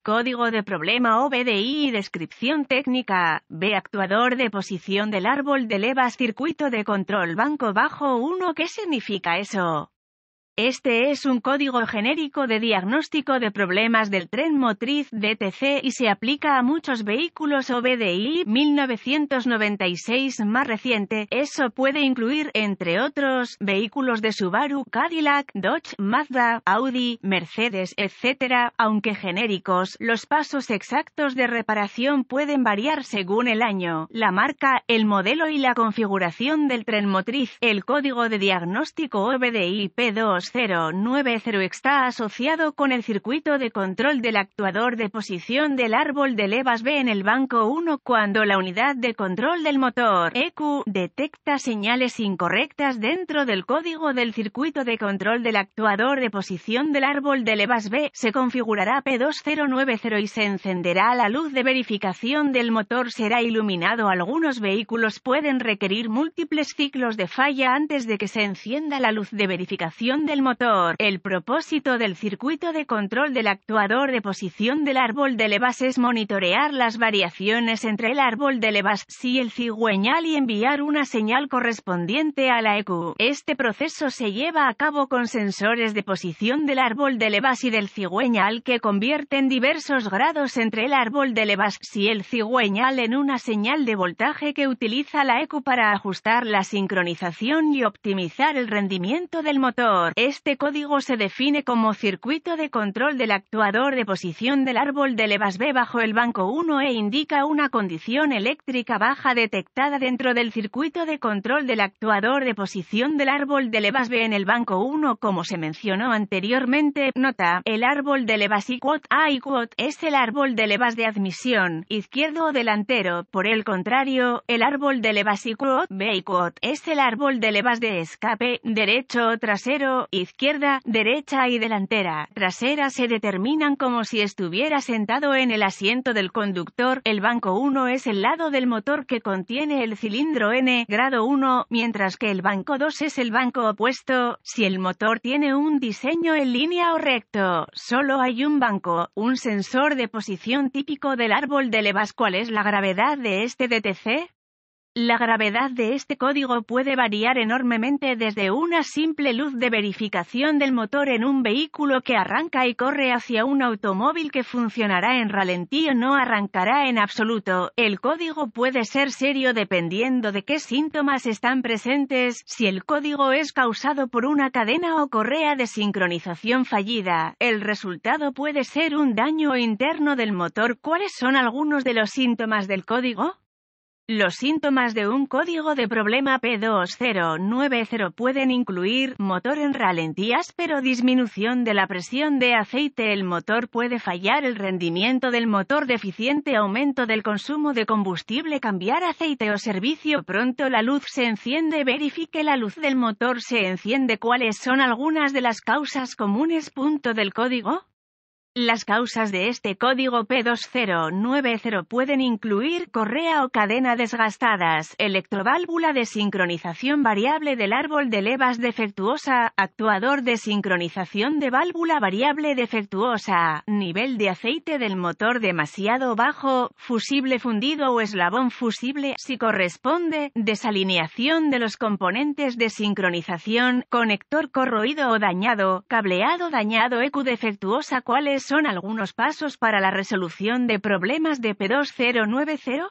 Código de problema OBDI y descripción técnica. B. Actuador de posición del árbol de levas. Circuito de control banco bajo 1. ¿Qué significa eso? Este es un código genérico de diagnóstico de problemas del tren motriz DTC y se aplica a muchos vehículos OBDI. 1996 más reciente. Eso puede incluir, entre otros, vehículos de Subaru, Cadillac, Dodge, Mazda, Audi, Mercedes, etc. Aunque genéricos, los pasos exactos de reparación pueden variar según el año, la marca, el modelo y la configuración del tren motriz. El código de diagnóstico OBDI P2090 está asociado con el circuito de control del actuador de posición del árbol de levas B en el banco 1 cuando la unidad de control del motor ECU detecta señales incorrectas dentro del código del circuito de control del actuador de posición del árbol de levas B. Se configurará P2090 y se encenderá la luz de verificación del motor. Será iluminado. Algunos vehículos pueden requerir múltiples ciclos de falla antes de que se encienda la luz de verificación del motor. El propósito del circuito de control del actuador de posición del árbol de levas es monitorear las variaciones entre el árbol de levas, si el cigüeñal y enviar una señal correspondiente a la ECU. Este proceso se lleva a cabo con sensores de posición del árbol de levas y del cigüeñal que convierten diversos grados entre el árbol de levas, si el cigüeñal en una señal de voltaje que utiliza la ECU para ajustar la sincronización y optimizar el rendimiento del motor. Este código se define como circuito de control del actuador de posición del árbol de levas B bajo el banco 1 e indica una condición eléctrica baja detectada dentro del circuito de control del actuador de posición del árbol de levas B en el banco 1 como se mencionó anteriormente. Nota: el árbol de levas A y es el árbol de levas de admisión, izquierdo o delantero. Por el contrario, el árbol de levas B es el árbol de levas de escape, derecho o trasero, izquierda, derecha y delantera. Trasera se determinan como si estuviera sentado en el asiento del conductor. El banco 1 es el lado del motor que contiene el cilindro N, grado 1, mientras que el banco 2 es el banco opuesto. Si el motor tiene un diseño en línea o recto, solo hay un banco. Un sensor de posición típico del árbol de levas. ¿Cuál es la gravedad de este DTC? La gravedad de este código puede variar enormemente desde una simple luz de verificación del motor en un vehículo que arranca y corre hacia un automóvil que funcionará en ralentí o no arrancará en absoluto. El código puede ser serio dependiendo de qué síntomas están presentes. Si el código es causado por una cadena o correa de sincronización fallida, el resultado puede ser un daño interno del motor. ¿Cuáles son algunos de los síntomas del código? Los síntomas de un código de problema P2090 pueden incluir motor en ralentí áspero, disminución de la presión de aceite, el motor puede fallar, el rendimiento del motor deficiente, aumento del consumo de combustible, cambiar aceite o servicio pronto, la luz se enciende, verifique la luz del motor se enciende. ¿Cuáles son algunas de las causas comunes? Punto del código. Las causas de este código P2090 pueden incluir correa o cadena desgastadas, electroválvula de sincronización variable del árbol de levas defectuosa, actuador de sincronización de válvula variable defectuosa, nivel de aceite del motor demasiado bajo, fusible fundido o eslabón fusible, si corresponde, desalineación de los componentes de sincronización, conector corroído o dañado, cableado dañado, ECU defectuosa. ¿Cuáles son algunos pasos para la resolución de problemas de P2090?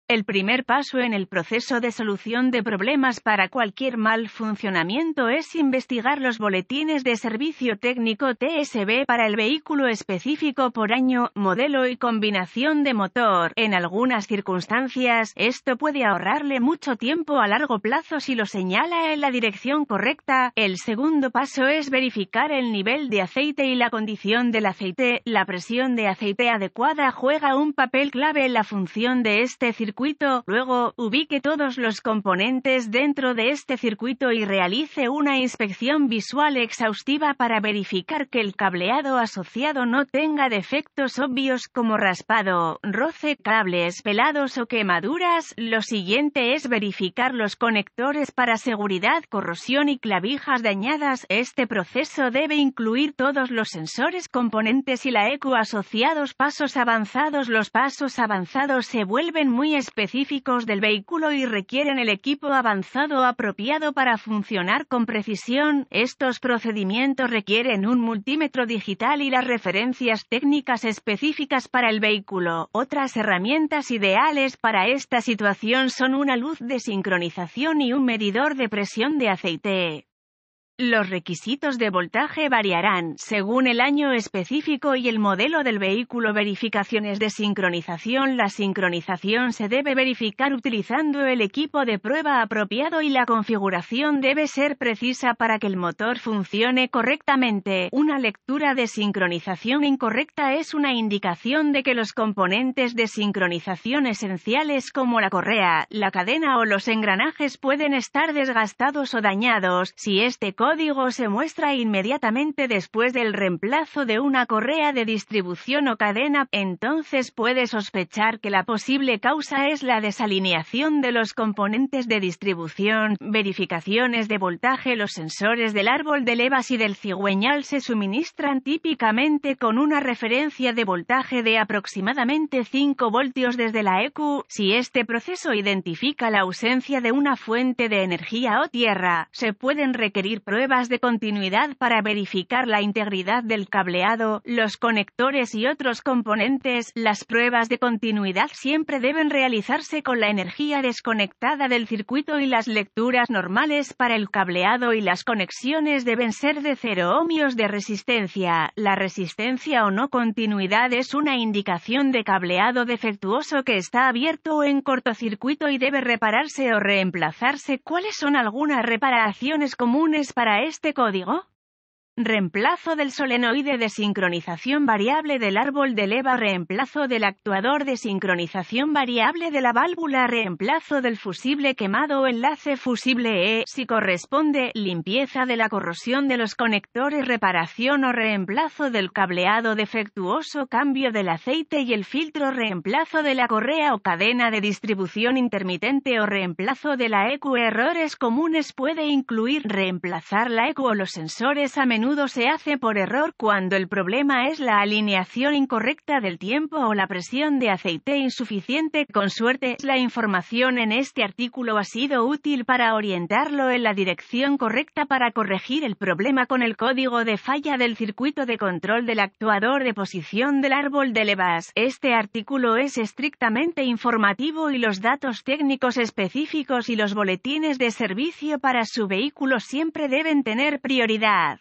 El primer paso en el proceso de solución de problemas para cualquier mal funcionamiento es investigar los boletines de servicio técnico TSB para el vehículo específico por año, modelo y combinación de motor. En algunas circunstancias, esto puede ahorrarle mucho tiempo a largo plazo si lo señala en la dirección correcta. El segundo paso es verificar el nivel de aceite y la condición del aceite. La presión de aceite adecuada juega un papel clave en la función de este circuito circuito, luego, ubique todos los componentes dentro de este circuito y realice una inspección visual exhaustiva para verificar que el cableado asociado no tenga defectos obvios como raspado, roce, cables pelados o quemaduras. Lo siguiente es verificar los conectores para seguridad, corrosión y clavijas dañadas. Este proceso debe incluir todos los sensores, componentes y la ECU asociados. Pasos avanzados. Los pasos avanzados se vuelven muy específicos del vehículo y requieren el equipo avanzado apropiado para funcionar con precisión. Estos procedimientos requieren un multímetro digital y las referencias técnicas específicas para el vehículo. Otras herramientas ideales para esta situación son una luz de sincronización y un medidor de presión de aceite. Los requisitos de voltaje variarán según el año específico y el modelo del vehículo. Verificaciones de sincronización. La sincronización se debe verificar utilizando el equipo de prueba apropiado y la configuración debe ser precisa para que el motor funcione correctamente. Una lectura de sincronización incorrecta es una indicación de que los componentes de sincronización esenciales como la correa, la cadena o los engranajes pueden estar desgastados o dañados. Si este código se muestra inmediatamente después del reemplazo de una correa de distribución o cadena, entonces puede sospechar que la posible causa es la desalineación de los componentes de distribución. Verificaciones de voltaje. Los sensores del árbol de levas y del cigüeñal se suministran típicamente con una referencia de voltaje de aproximadamente 5 voltios desde la ECU. Si este proceso identifica la ausencia de una fuente de energía o tierra, se pueden requerir pruebas de continuidad para verificar la integridad del cableado, los conectores y otros componentes. Las pruebas de continuidad siempre deben realizarse con la energía desconectada del circuito y las lecturas normales para el cableado y las conexiones deben ser de 0 ohmios de resistencia. La resistencia o no continuidad es una indicación de cableado defectuoso que está abierto o en cortocircuito y debe repararse o reemplazarse. ¿Cuáles son algunas reparaciones comunes para este código? Reemplazo del solenoide de sincronización variable del árbol de leva. Reemplazo del actuador de sincronización variable de la válvula. Reemplazo del fusible quemado o enlace fusible si corresponde. Limpieza de la corrosión de los conectores. Reparación o reemplazo del cableado defectuoso. Cambio del aceite y el filtro. Reemplazo de la correa o cadena de distribución intermitente o reemplazo de la ECU. Errores comunes puede incluir reemplazar la ECU o los sensores. A menudo se hace por error cuando el problema es la alineación incorrecta del tiempo o la presión de aceite insuficiente. Con suerte, la información en este artículo ha sido útil para orientarlo en la dirección correcta para corregir el problema con el código de falla del circuito de control del actuador de posición del árbol de levas. Este artículo es estrictamente informativo y los datos técnicos específicos y los boletines de servicio para su vehículo siempre deben tener prioridad.